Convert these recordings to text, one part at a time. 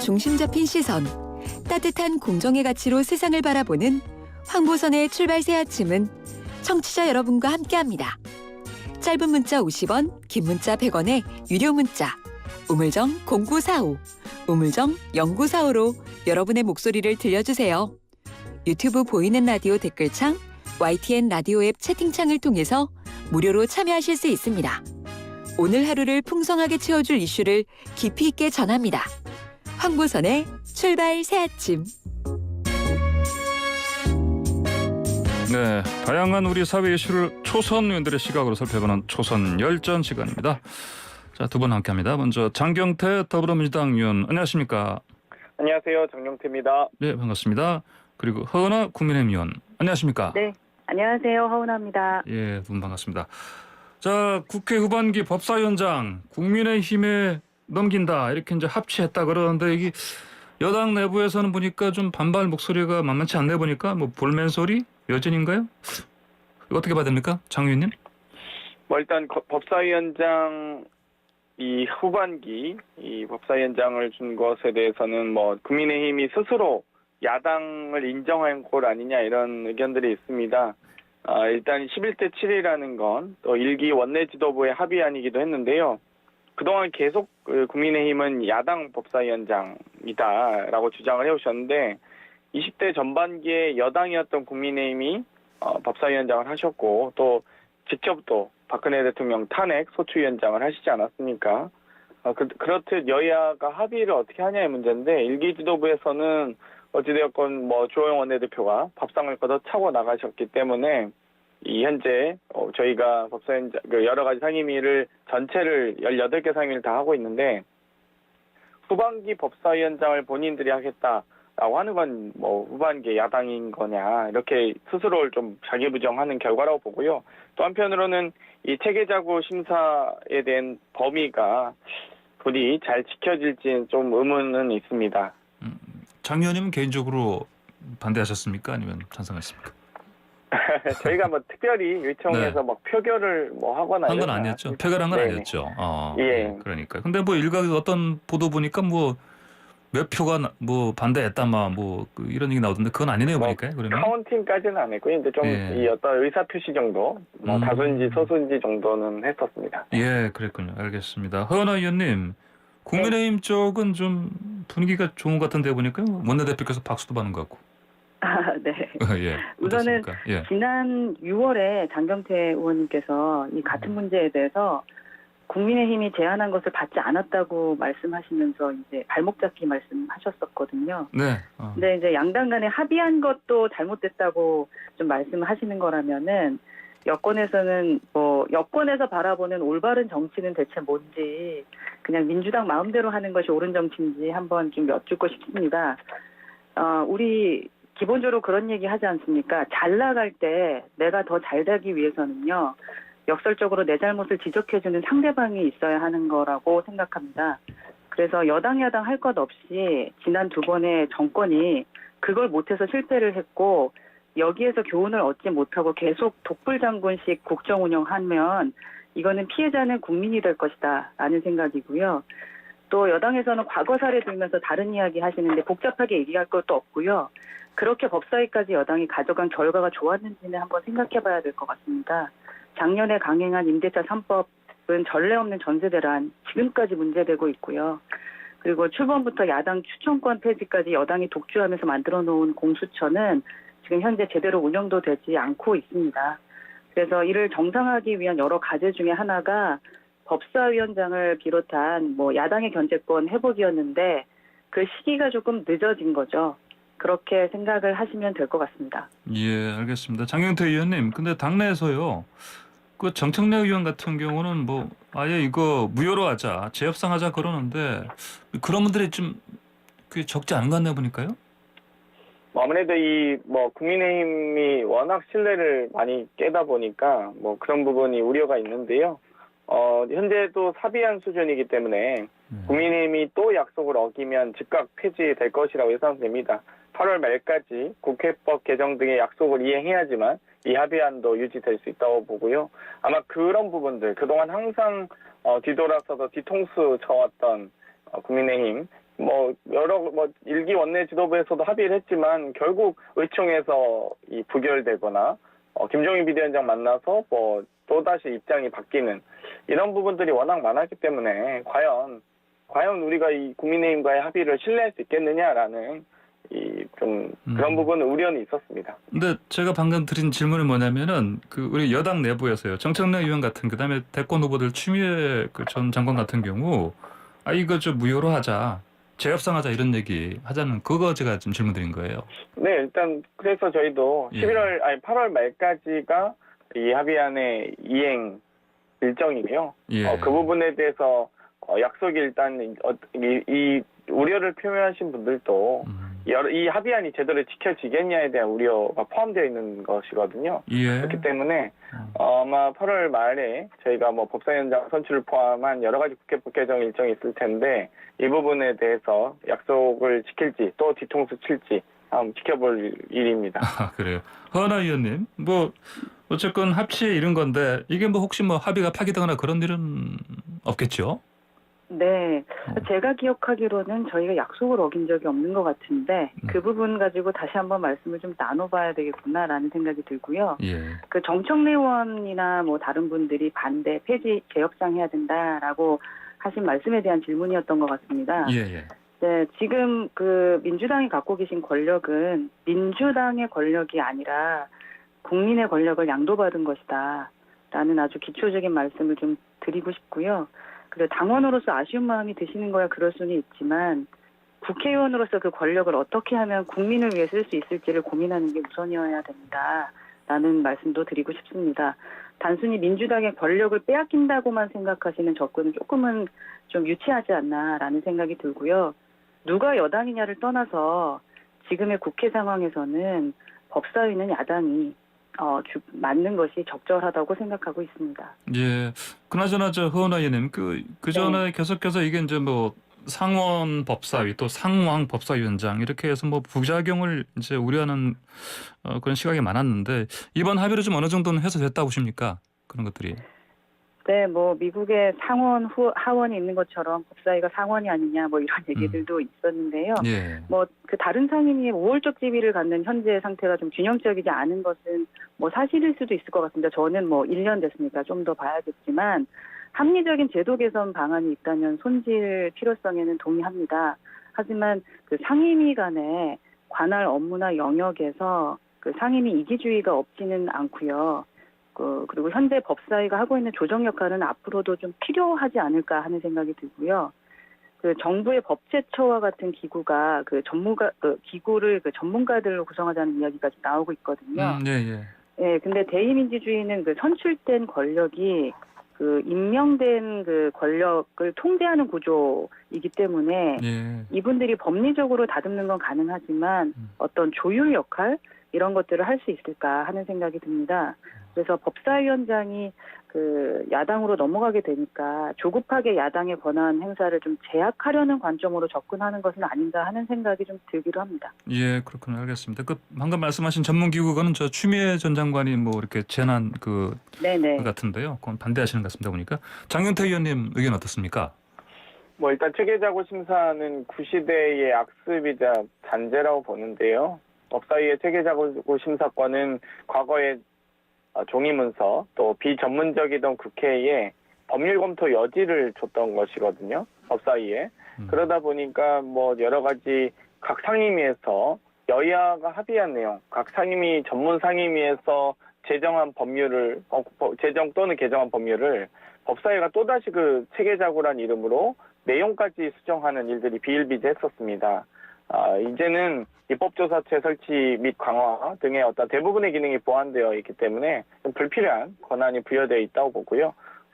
중심 잡힌 시선, 따뜻한 공정의 가치로 세상을 바라보는 황보선의 출발 새 아침은 청취자 여러분과 함께합니다. 짧은 문자 50원, 긴 문자 100원에 유료 문자 우물정 0945, 우물정 0945로 여러분의 목소리를 들려주세요. 유튜브 보이는 라디오 댓글창, YTN 라디오 앱 채팅창을 통해서 무료로 참여하실 수 있습니다. 오늘 하루를 풍성하게 채워줄 이슈를 깊이 있게 전합니다. 황보선의 출발 새 아침. 네, 다양한 우리 사회 이슈를 초선 의원들의 시각으로 살펴보는 초선 열전 시간입니다. 자, 두 분 함께합니다. 먼저 장경태 더불어민주당 의원, 안녕하십니까? 안녕하세요, 장경태입니다. 네, 반갑습니다. 그리고 허은하 국민의힘 의원, 안녕하십니까? 네, 안녕하세요. 허은하입니다. 예, 두 분 반갑습니다. 자, 국회 후반기 법사위원장 국민의힘에 넘긴다 이렇게 이제 합치했다 그러는데 이게 여당 내부에서는 보니까 좀 반발 목소리가 만만치 않네 보니까 뭐 볼멘 소리 여전인가요? 이거 어떻게 봐야 됩니까, 장 의원님? 뭐 일단 법사위원장 이 후반기 이 법사위원장을 준 것에 대해서는 뭐 국민의힘이 스스로 야당을 인정한 꼴 아니냐 이런 의견들이 있습니다. 일단 11대 7이라는 건 또 일기 원내 지도부의 합의안이기도 했는데요. 그동안 계속 국민의힘은 야당 법사위원장이다라고 주장을 해오셨는데 20대 전반기에 여당이었던 국민의힘이 법사위원장을 하셨고 또 직접 또 박근혜 대통령 탄핵 소추위원장을 하시지 않았습니까? 그렇듯 여야가 합의를 어떻게 하냐의 문제인데 일기 지도부에서는 어찌되었건 뭐 주호영 원내대표가 밥상을 걷어차고 나가셨기 때문에 이 현재 저희가 법사위원장 여러 가지 상임위를 전체를 18개 상임위를 다 하고 있는데 후반기 법사위원장을 본인들이 하겠다라고 하는 건 뭐 후반기 야당인 거냐 이렇게 스스로를 좀 자기부정하는 결과라고 보고요. 또 한편으로는 이 체계자구 심사에 대한 범위가 부디 잘 지켜질지는 좀 의문은 있습니다. 장 의원님은 개인적으로 반대하셨습니까? 아니면 찬성하십니까? 저희가 뭐 특별히 요청해서 네. 막 표결을 뭐 하거나 한 건 아니었죠. 표결한 건 네네. 아니었죠. 예. 네, 그러니까. 근데 뭐 일각에서 어떤 보도 보니까 뭐 몇 표가 뭐 반대했다 뭐 이런 얘기 나오던데 그건 아니네요 보니까. 그러면 카운팅까지는 안 했고요. 이제 좀 예. 이 어떤 의사 표시 정도, 뭐 다수인지 소수인지 정도는 했었습니다. 예, 그랬군요. 알겠습니다. 허은하 의원님, 국민의힘 쪽은 좀 분위기가 좋은 것 같은데 보니까 원내대표께서 박수도 받는 것 같고. 네. 예. 우선은 어떻습니까? 예. 지난 6월에 장경태 의원님께서 이 같은 문제에 대해서 국민의힘이 제안한 것을 받지 않았다고 말씀하시면서 이제 발목 잡기 말씀하셨었거든요. 네. 근데 이제 양당 간에 합의한 것도 잘못됐다고 좀 말씀하시는 거라면은 여권에서는 뭐 여권에서 바라보는 올바른 정치는 대체 뭔지 그냥 민주당 마음대로 하는 것이 옳은 정치인지 한번 좀 여쭙고 싶습니다. 우리 기본적으로 그런 얘기 하지 않습니까? 잘 나갈 때 내가 더 잘 되기 위해서는요. 역설적으로 내 잘못을 지적해주는 상대방이 있어야 하는 거라고 생각합니다. 그래서 여당 야당 할 것 없이 지난 두 번의 정권이 그걸 못해서 실패를 했고 여기에서 교훈을 얻지 못하고 계속 독불장군식 국정 운영하면 이거는 피해자는 국민이 될 것이다 라는 생각이고요. 또 여당에서는 과거 사례 들면서 다른 이야기 하시는데 복잡하게 얘기할 것도 없고요. 그렇게 법사위까지 여당이 가져간 결과가 좋았는지는 한번 생각해 봐야 될 것 같습니다. 작년에 강행한 임대차 3법은 전례 없는 전세대란 지금까지 문제되고 있고요. 그리고 출범부터 야당 추천권 폐지까지 여당이 독주하면서 만들어 놓은 공수처는 지금 현재 제대로 운영도 되지 않고 있습니다. 그래서 이를 정상화하기 위한 여러 과제 중에 하나가 법사위원장을 비롯한 뭐 야당의 견제권 회복이었는데 그 시기가 조금 늦어진 거죠. 그렇게 생각을 하시면 될 것 같습니다. 예, 알겠습니다. 장경태 의원님, 근데 당내에서요. 그 정청래 의원 같은 경우는 뭐 아예 이거 무효로 하자, 재협상하자 그러는데 그런 분들이 좀 그게 적지 않은 것 같나 보니까요. 아무래도 이 뭐 국민의힘이 워낙 신뢰를 많이 깨다 보니까 뭐 그런 부분이 우려가 있는데요. 현재도 사비한 수준이기 때문에 국민의힘이 또 약속을 어기면 즉각 폐지될 것이라고 예상됩니다. 8월 말까지 국회법 개정 등의 약속을 이행해야지만 이 합의안도 유지될 수 있다고 보고요. 아마 그런 부분들, 그동안 항상 뒤돌아서서 뒤통수 쳐왔던 국민의힘, 뭐 여러 일기 원내 지도부에서도 합의를 했지만 결국 의총에서 이 부결되거나 김종인 비대위원장 만나서 뭐 또다시 입장이 바뀌는 이런 부분들이 워낙 많았기 때문에 과연 우리가 이 국민의힘과의 합의를 신뢰할 수 있겠느냐라는 좀 그런 부분은 우려는 있었습니다. 근데 제가 방금 드린 질문은 뭐냐면은 그 우리 여당 내부에서요. 정청래 의원 같은 그다음에 대권 후보들 추미애 그 전 장관 같은 경우 이거 좀 무효로 하자. 재협상하자 이런 얘기 하자는 그거 제가 좀 질문드린 거예요. 네, 일단 그래서 저희도 예. 8월 말까지가 이 합의안의 이행 일정이고요. 예. 그 부분에 대해서 약속이 일단 이 우려를 표명하신 분들도 이 합의안이 제대로 지켜지겠냐에 대한 우려가 포함되어 있는 것이거든요. 예. 그렇기 때문에 아마 8월 말에 저희가 뭐 법사위원장 선출을 포함한 여러 가지 국회 개정 일정이 있을 텐데 이 부분에 대해서 약속을 지킬지 또 뒤통수 칠지 한번 지켜볼 일입니다. 그래요. 허은하 의원님, 뭐 어쨌건 합치에 이른 건데 이게 뭐 혹시 뭐 합의가 파기되거나 그런 일은 없겠죠? 네, 제가 기억하기로는 저희가 약속을 어긴 적이 없는 것 같은데 그 부분 가지고 다시 한번 말씀을 좀 나눠봐야 되겠구나라는 생각이 들고요. 예. 그 정청래 의원이나 뭐 다른 분들이 반대 폐지 재협상해야 된다라고 하신 말씀에 대한 질문이었던 것 같습니다. 예. 네, 지금 그 민주당이 갖고 계신 권력은 민주당의 권력이 아니라 국민의 권력을 양도받은 것이다라는 아주 기초적인 말씀을 좀 드리고 싶고요. 그리고 당원으로서 아쉬운 마음이 드시는 거야 그럴 수는 있지만 국회의원으로서 그 권력을 어떻게 하면 국민을 위해 쓸 수 있을지를 고민하는 게 우선이어야 된다라는 말씀도 드리고 싶습니다. 단순히 민주당의 권력을 빼앗긴다고만 생각하시는 접근은 조금은 좀 유치하지 않나라는 생각이 들고요. 누가 여당이냐를 떠나서 지금의 국회 상황에서는 법사위는 야당이 맞는 것이 적절하다고 생각하고 있습니다. 예. 그나저나 저 허은하 의원님 그 전에 계속해서 이게 이제 뭐 상원 법사위 또 상왕 법사위원장 이렇게 해서 뭐 부작용을 이제 우려하는 그런 시각이 많았는데 이번 합의로 좀 어느 정도는 해소됐다고 보십니까? 그런 것들이. 네, 뭐 미국의 상원 하원이 있는 것처럼 법사위가 상원이 아니냐 뭐 이런 얘기들도 있었는데요. 예. 뭐 그 다른 상임위의 우월적 지위를 갖는 현재 상태가 좀 균형적이지 않은 것은 뭐 사실일 수도 있을 것 같습니다. 저는 뭐 1년 됐으니까 좀 더 봐야겠지만 합리적인 제도 개선 방안이 있다면 손질 필요성에는 동의합니다. 하지만 그 상임위 간의 관할 업무나 영역에서 그 상임위 이기주의가 없지는 않고요. 그리고 현재 법사위가 하고 있는 조정 역할은 앞으로도 좀 필요하지 않을까 하는 생각이 들고요. 그 정부의 법제처와 같은 기구가 기구를 전문가들로 구성하자는 이야기가 좀 나오고 있거든요. 예, 근데 대의민주주의는 그 선출된 권력이 그 임명된 그 권력을 통제하는 구조이기 때문에 이분들이 법리적으로 다듬는 건 가능하지만 어떤 조율 역할 이런 것들을 할 수 있을까 하는 생각이 듭니다. 그래서 법사위원장이 그 야당으로 넘어가게 되니까 조급하게 야당의 권한 행사를 좀 제약하려는 관점으로 접근하는 것은 아닌가 하는 생각이 좀 들기도 합니다. 예, 그렇군요. 알겠습니다. 그 방금 말씀하신 전문기구는 저 추미애 전 장관이 뭐 이렇게 제난 네네. 같은데요. 그건 반대하시는 것 같습니다. 보니까 장윤태 의원님 의견 어떻습니까? 뭐 일단 체계자구 심사는 구시대의 악습이자 잔재라고 보는데요. 법사위의 체계자구 심사권은 과거에 종이문서 또 비전문적이던 국회에 법률 검토 여지를 줬던 것이거든요. 법사위에. 그러다 보니까 뭐 여러 가지 각 상임위에서 여야가 합의한 내용, 각 상임위 전문 상임위에서 제정한 법률을 제정 또는 개정한 법률을 법사위가 또다시 그 체계자구란 이름으로 내용까지 수정하는 일들이 비일비재했었습니다. 이제는 입법조사체 설치 및 강화 등의 어떤 대부분의 기능이 보완되어 있기 때문에 좀 불필요한 권한이 부여되어 있다고 보고요.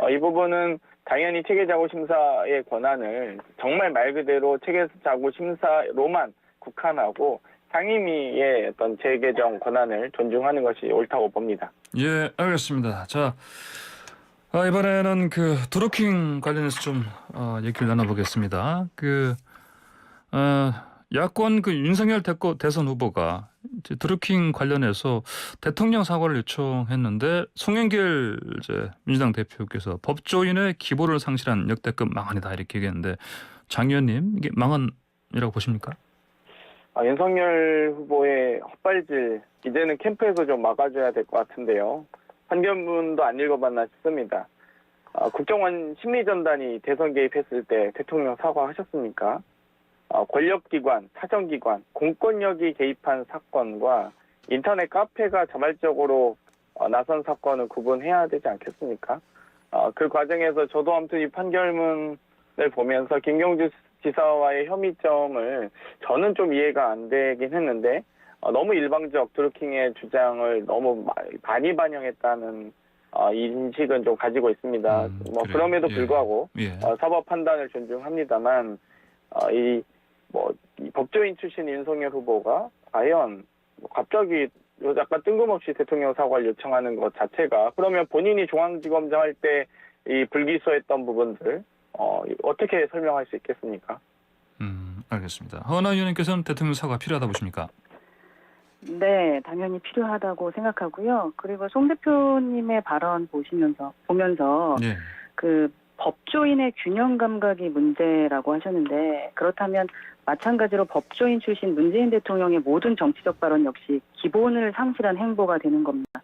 이 부분은 당연히 체계자구 심사의 권한을 정말 말 그대로 체계자구 심사로만 국한하고 상임위의 어떤 재개정 권한을 존중하는 것이 옳다고 봅니다. 예, 알겠습니다. 자, 이번에는 그 드루킹 관련해서 좀 얘기를 나눠보겠습니다. 야권 그 윤석열 대선 후보가 이제 드루킹 관련해서 대통령 사과를 요청했는데 송영길 이제 민주당 대표께서 법조인의 기보를 상실한 역대급 망언이다 이렇게 얘기했는데 장 의원님 이게 망언 판결문이라고 보십니까? 윤석열 후보의 헛발질 이제는 캠프에서 좀 막아줘야 될 것 같은데요. 판결문도 안 읽어봤나 싶습니다. 국정원 심리전단이 대선 개입했을 때 대통령 사과하셨습니까? 권력기관, 사정기관, 공권력이 개입한 사건과 인터넷 카페가 자발적으로 나선 사건을 구분해야 되지 않겠습니까? 그 과정에서 저도 아무튼 이 판결문을 보면서 김경주 지사와의 혐의점을 저는 좀 이해가 안 되긴 했는데 너무 일방적 드루킹의 주장을 너무 많이 반영했다는 인식은 좀 가지고 있습니다. 그래요. 그럼에도 예. 불구하고 예. 사법 판단을 존중합니다만 이 법조인 출신 윤석열 후보가 과연 갑자기 약간 뜬금없이 대통령 사과를 요청하는 것 자체가 그러면 본인이 중앙지검장 할 때 이 불기소했던 부분들 어떻게 설명할 수 있겠습니까? 알겠습니다. 허은하 의원님께서는 대통령 사과 필요하다 보십니까? 네, 당연히 필요하다고 생각하고요. 그리고 송 대표님의 발언 보면서 예. 그 법조인의 균형 감각이 문제라고 하셨는데 그렇다면 마찬가지로 법조인 출신 문재인 대통령의 모든 정치적 발언 역시 기본을 상실한 행보가 되는 겁니다.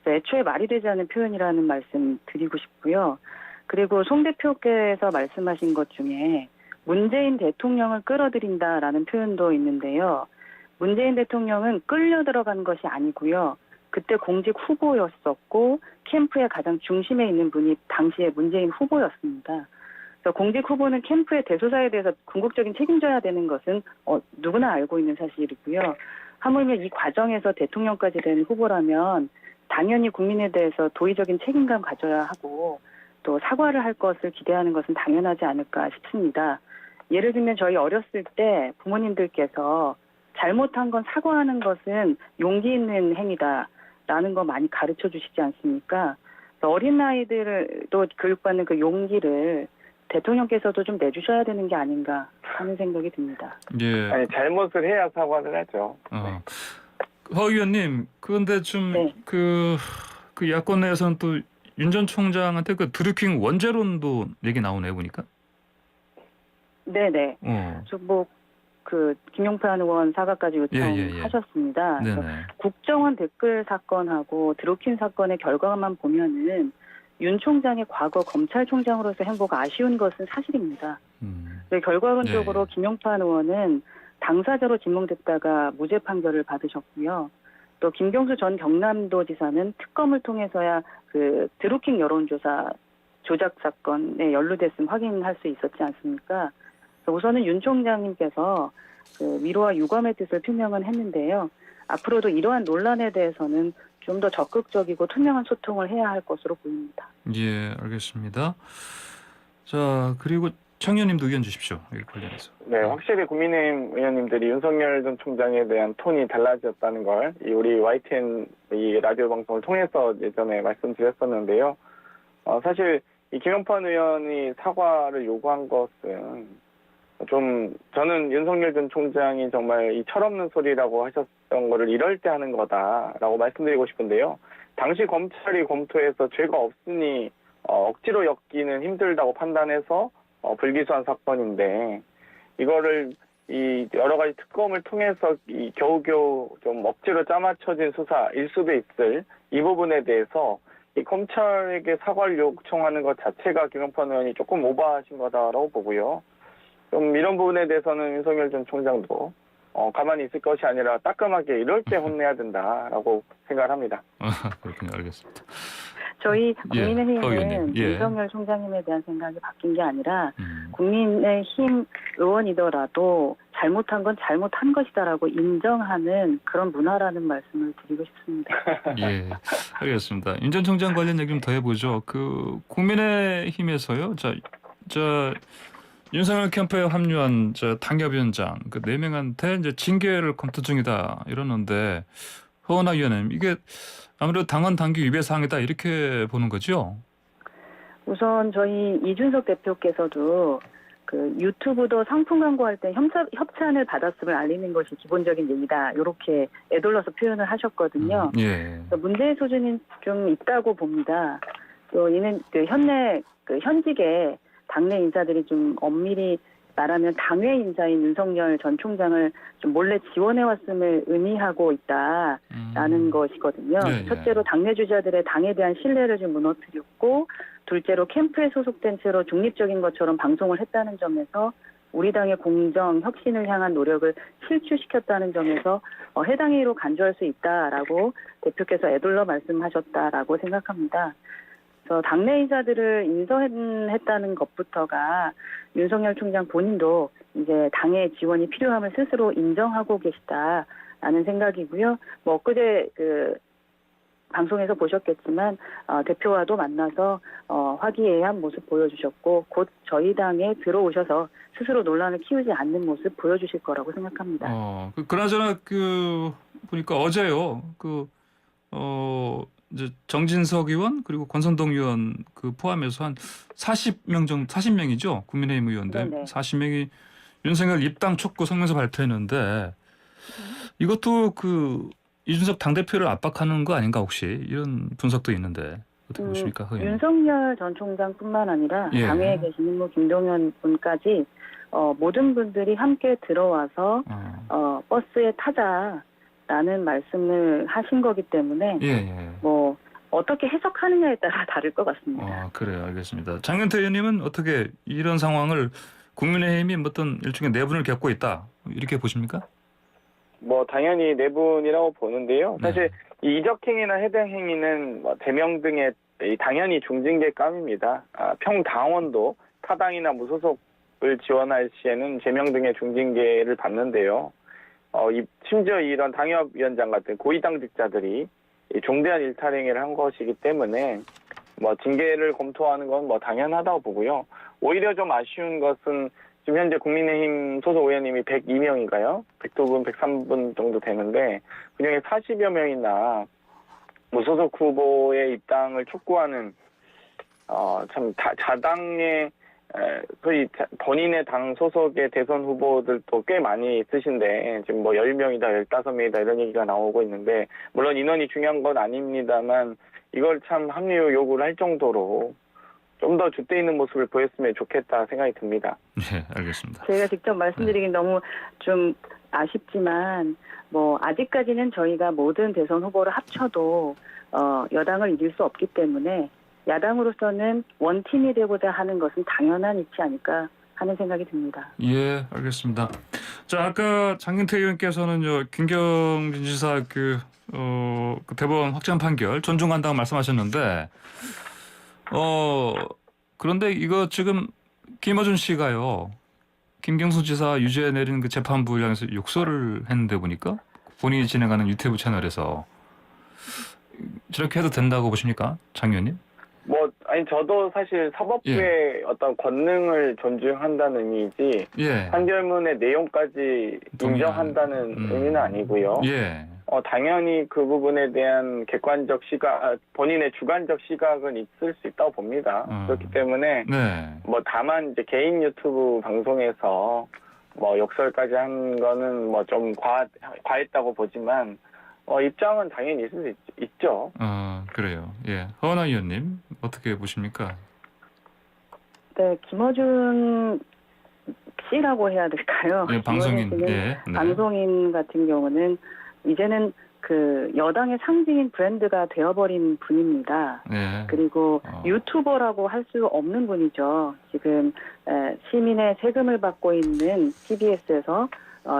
그래서 애초에 말이 되지 않는 표현이라는 말씀 드리고 싶고요. 그리고 송 대표께서 말씀하신 것 중에 문재인 대통령을 끌어들인다라는 표현도 있는데요. 문재인 대통령은 끌려 들어간 것이 아니고요. 그때 공직 후보였었고 캠프의 가장 중심에 있는 분이 당시에 문재인 후보였습니다. 그래서 공직 후보는 캠프의 대소사에 대해서 궁극적인 책임져야 되는 것은 누구나 알고 있는 사실이고요. 하물며 이 과정에서 대통령까지 된 후보라면 당연히 국민에 대해서 도의적인 책임감 가져야 하고 또 사과를 할 것을 기대하는 것은 당연하지 않을까 싶습니다. 예를 들면 저희 어렸을 때 부모님들께서 잘못한 건 사과하는 것은 용기 있는 행위다라는 거 많이 가르쳐 주시지 않습니까? 어린 아이들도 교육받는 그 용기를 대통령께서도 좀 내주셔야 되는 게 아닌가 하는 생각이 듭니다. 예. 아니, 잘못을 해야 사과를 하죠. 허 의원님, 그런데 좀 네. 그 야권 내에서는 또 윤 전 총장한테 그 드루킹 원죄론도 얘기 나오네요, 보니까. 네네. 김용판 의원 사과까지 요청하셨습니다. 네네. 그래서 국정원 댓글 사건하고 드루킹 사건의 결과만 보면은 윤 총장의 과거 검찰총장으로서 행보가 아쉬운 것은 사실입니다. 결과론적으로 네. 김용판 의원은 당사자로 지명됐다가 무죄 판결을 받으셨고요. 또 김경수 전 경남도지사는 특검을 통해서야 그 드루킹 여론조사 조작 사건에 연루됐음 확인할 수 있었지 않습니까? 그래서 우선은 윤 총장님께서 그 위로와 유감의 뜻을 표명은 했는데요. 앞으로도 이러한 논란에 대해서는 좀 더 적극적이고 투명한 소통을 해야 할 것으로 보입니다. 예, 알겠습니다. 자, 그리고 청년님도 의견 주십시오. 여기 관련해서. 네, 확실히 국민의힘 의원님들이 윤석열 전 총장에 대한 톤이 달라졌다는 걸 우리 YTN 이 라디오 방송을 통해서 예전에 말씀드렸었는데요. 사실 이 김용판 의원이 사과를 요구한 것은 좀 저는 윤석열 전 총장이 정말 이 철없는 소리라고 하셨던 거를 이럴 때 하는 거다라고 말씀드리고 싶은데요. 당시 검찰이 검토해서 죄가 없으니 억지로 엮기는 힘들다고 판단해서 불기소한 사건인데 이거를 이 여러 가지 특검을 통해서 이 겨우겨우 좀 억지로 짜맞춰진 수사일 수도 있을 이 부분에 대해서 이 검찰에게 사과를 요청하는 것 자체가 김용판 의원이 조금 오버하신 거다라고 보고요. 좀 이런 부분에 대해서는 윤석열 전 총장도 가만히 있을 것이 아니라 따끔하게 이럴 때 혼내야 된다라고 생각을 합니다. 그렇군요. 알겠습니다. 저희 예, 국민의힘은 예. 윤석열 총장님에 대한 생각이 바뀐 게 아니라 국민의힘 의원이더라도 잘못한 건 잘못한 것이다라고 인정하는 그런 문화라는 말씀을 드리고 싶습니다. 예, 알겠습니다. 윤 전 총장 관련 얘기 좀 더 해보죠. 그 국민의힘에서요. 자 윤석열 캠프에 합류한 당협위원장 그 4명한테 이제 징계를 검토 중이다 이러는데 허은하 의원님 이게 아무래도 당헌 당규 위배 사항이다 이렇게 보는 거죠? 우선 저희 이준석 대표께서도 그 유튜브도 상품 광고할 때 협찬을 받았음을 알리는 것이 기본적인 예의다 이렇게 애둘러서 표현을 하셨거든요. 예. 문제의 소지는 좀 있다고 봅니다. 또 이는 현직의 당내 인사들이 좀 엄밀히 말하면 당외 인사인 윤석열 전 총장을 좀 몰래 지원해왔음을 의미하고 있다라는 것이거든요. 네, 예. 첫째로 당내 주자들의 당에 대한 신뢰를 좀 무너뜨렸고, 둘째로 캠프에 소속된 채로 중립적인 것처럼 방송을 했다는 점에서 우리 당의 공정, 혁신을 향한 노력을 실추시켰다는 점에서 해당 행위로 간주할 수 있다라고 대표께서 애둘러 말씀하셨다라고 생각합니다. 그래서 당내 인사들을 인선했다는 것부터가 윤석열 총장 본인도 이제 당의 지원이 필요함을 스스로 인정하고 계시다라는 생각이고요. 뭐 엊그제 방송에서 보셨겠지만 대표와도 만나서 화기애애한 모습 보여주셨고, 곧 저희 당에 들어오셔서 스스로 논란을 키우지 않는 모습 보여주실 거라고 생각합니다. 그나저나 보니까 어제요. 이제 정진석 의원 그리고 권선동 의원 포함해서 한 40명이죠. 국민의힘 의원들 네네. 40명이 윤석열 입당 촉구 성명서 발표했는데 이것도 이준석 당대표를 압박하는 거 아닌가 혹시 이런 분석도 있는데 어떻게 보십니까? 의원님? 윤석열 전 총장뿐만 아니라 예. 당에 계시는 김동연 분까지 모든 분들이 함께 들어와서 버스에 타자라는 말씀을 하신 거기 때문에 예. 뭐 어떻게 해석하느냐에 따라 다를 것 같습니다. 그래요. 알겠습니다. 장윤태 의원님은 어떻게 이런 상황을 국민의힘이 어떤 일종의 내분을 겪고 있다 이렇게 보십니까? 뭐 당연히 내분이라고 보는데요. 사실 네. 이 이적행위나 해당 행위는 뭐 대명 등의 당연히 중징계감입니다. 평당원도 타당이나 무소속을 지원할 시에는 제명 등의 중징계를 받는데요. 심지어 이런 당협위원장 같은 고위당직자들이 중대한 일탈행위를 한 것이기 때문에 뭐 징계를 검토하는 건 뭐 당연하다고 보고요. 오히려 좀 아쉬운 것은 지금 현재 국민의힘 소속 의원님이 102명인가요? 102분, 103분 정도 되는데 그중에 40여 명이나 무소속 후보의 입당을 촉구하는 참 자당의 소위 본인의 당 소속의 대선 후보들도 꽤 많이 있으신데 지금 뭐 10명이다, 15명이다 이런 얘기가 나오고 있는데 물론 인원이 중요한 건 아닙니다만 이걸 참 합류 요구를 할 정도로 좀 더 줏대 있는 모습을 보였으면 좋겠다 생각이 듭니다. 네, 알겠습니다. 제가 직접 말씀드리긴 너무 좀 아쉽지만 뭐 아직까지는 저희가 모든 대선 후보를 합쳐도 여당을 이길 수 없기 때문에 야당으로서는 원팀이 되고자 하는 것은 당연한 이치 아닐까 하는 생각이 듭니다. 예, 알겠습니다. 자, 아까 장윤태 의원께서는요, 김경진 지사 그 대법원 확정 판결 존중한다고 말씀하셨는데, 그런데 이거 지금 김어준 씨가요, 김경수 지사 유죄 내린 그 재판부를 향해서 욕설을 했는데 보니까 본인이 진행하는 유튜브 채널에서 저렇게 해도 된다고 보십니까, 장 의원님? 저도 사실 사법부의 어떤 권능을 존중한다는 의미이지 판결문의 내용까지 인정한다는 의미는 아니고요. 예. 당연히 그 부분에 대한 객관적 시각, 본인의 주관적 시각은 있을 수 있다고 봅니다. 그렇기 때문에 뭐 다만 이제 개인 유튜브 방송에서 뭐 욕설까지 한 거는 뭐 좀 과했다고 보지만 입장은 당연히 있을 수 있죠. 그래요. 예. 허은하 의원님 어떻게 보십니까? 네, 김어준 씨라고 해야 될까요? 예, 방송인. 방송인 같은 경우는 이제는 그 여당의 상징인 브랜드가 되어버린 분입니다. 그리고 유튜버라고 할 수 없는 분이죠. 지금 시민의 세금을 받고 있는 TBS에서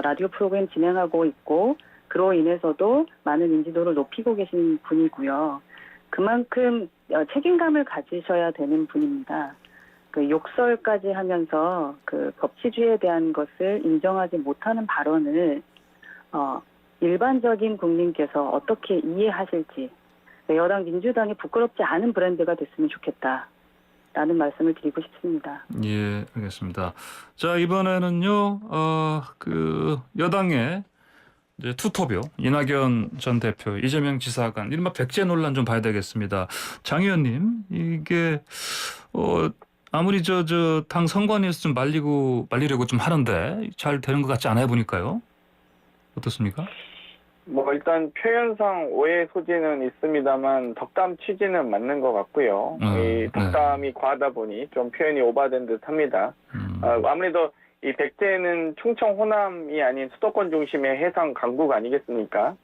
라디오 프로그램 진행하고 있고 그로 인해서도 많은 인지도를 높이고 계신 분이고요. 그만큼 책임감을 가지셔야 되는 분입니다. 그 욕설까지 하면서 그 법치주의에 대한 것을 인정하지 못하는 발언을 일반적인 국민께서 어떻게 이해하실지 여당 민주당이 부끄럽지 않은 브랜드가 됐으면 좋겠다라는 말씀을 드리고 싶습니다. 예, 알겠습니다. 자, 이번에는요, 여당의 이제 투톱이요. 이낙연 전 대표, 이재명 지사 간 이른바 백제 논란 좀 봐야 되겠습니다. 장 의원님, 이게 아무리 당 선관위에서 좀 말리려고 좀 하는데 잘 되는 것 같지 않아요 보니까요. 어떻습니까? 뭐 일단 표현상 오해 소지는 있습니다만 덕담 취지는 맞는 것 같고요. 이 덕담이 과하다 보니 좀 표현이 오바된 듯합니다. 아무래도 이 백제는 충청 호남이 아닌 수도권 중심의 해상 강국 아니겠습니까?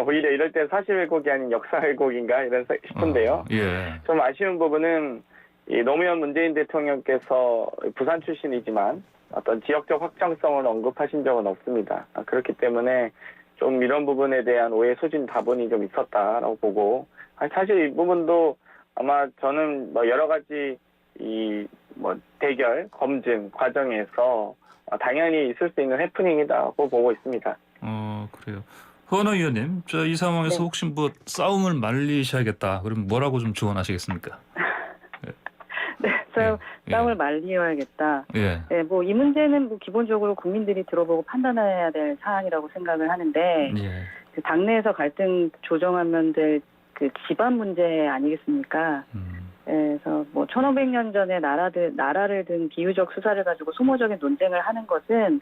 오히려 이럴 때 사실 왜곡이 아닌 역사 왜곡인가 이런 싶은데요. 예. 좀 아쉬운 부분은 이 노무현 문재인 대통령께서 부산 출신이지만 어떤 지역적 확장성을 언급하신 적은 없습니다. 그렇기 때문에 좀 이런 부분에 대한 오해 소진 다분히 좀 있었다라고 보고, 사실 이 부분도 아마 저는 뭐 여러 가지 이 뭐 대결 검증 과정에서 당연히 있을 수 있는 해프닝이라고 보고 있습니다. 그래요. 허은하 의원님, 이 상황에서 네. 혹시 뭐 싸움을 말리셔야겠다. 그럼 뭐라고 좀 조언하시겠습니까? 네, 싸움을 말리어야겠다. 예. 네, 뭐 이 문제는 뭐 기본적으로 국민들이 들어보고 판단해야 될 사안이라고 생각을 하는데, 예. 그 당내에서 갈등 조정하면 될 그 집안 문제 아니겠습니까? 그래서 뭐 1500년 전에 나라를 든 비유적 수사를 가지고 소모적인 논쟁을 하는 것은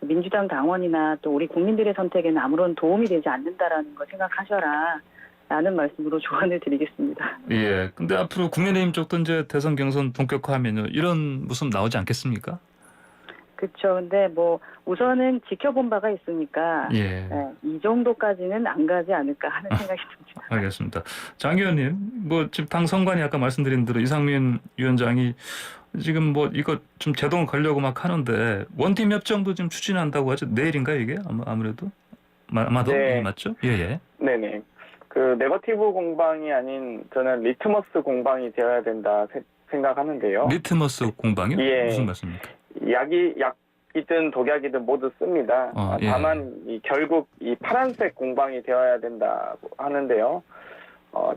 민주당 당원이나 또 우리 국민들의 선택에는 아무런 도움이 되지 않는다라는 거 생각하셔라 라는 말씀으로 조언을 드리겠습니다. 예. 근데 앞으로 국민의힘 쪽도 이제 대선 경선 본격화하면요, 이런 모습 나오지 않겠습니까? 그렇죠. 근데 뭐 우선은 지켜본 바가 있으니까 예. 네, 이 정도까지는 안 가지 않을까 하는 생각이 듭니다. 알겠습니다. 장 의원님, 뭐 지금 당 선관위 아까 말씀드린 대로 이상민 위원장이 지금 뭐 이거 좀 제동 걸려고 막 하는데 원팀 협정도 지금 추진한다고 하죠. 내일인가요 이게? 아무래도 아마도 네. 예, 맞죠? 예예. 네네. 그 네거티브 공방이 아닌 저는 리트머스 공방이 되어야 된다 생각하는데요. 리트머스 공방이요? 예. 무슨 말씀입니까? 약이든 독약이든 모두 씁니다. 예. 다만 결국 이 파란색 공방이 되어야 된다고 하는데요.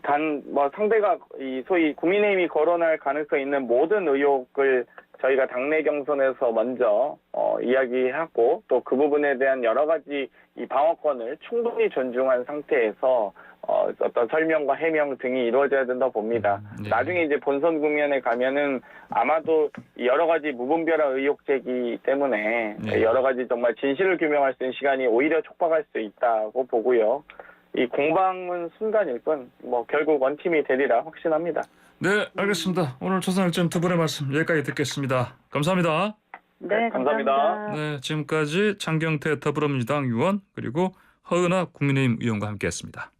단 뭐 상대가 이 소위 국민의힘이 거론할 가능성이 있는 모든 의혹을 저희가 당내 경선에서 먼저 이야기하고 또 그 부분에 대한 여러 가지 이 방어권을 충분히 존중한 상태에서 어떤 설명과 해명 등이 이루어져야 된다 봅니다. 네. 나중에 이제 본선 국면에 가면은 아마도 여러 가지 무분별한 의혹 제기 때문에 네. 여러 가지 정말 진실을 규명할 수 있는 시간이 오히려 촉박할 수 있다고 보고요. 이 공방은 순간일 뿐, 뭐 결국 원팀이 되리라 확신합니다. 네, 알겠습니다. 오늘 조선일전 두 분의 말씀 여기까지 듣겠습니다. 감사합니다. 네, 감사합니다. 감사합니다. 네, 지금까지 장경태 더불어민주당 의원 그리고 허은하 국민의힘 의원과 함께했습니다.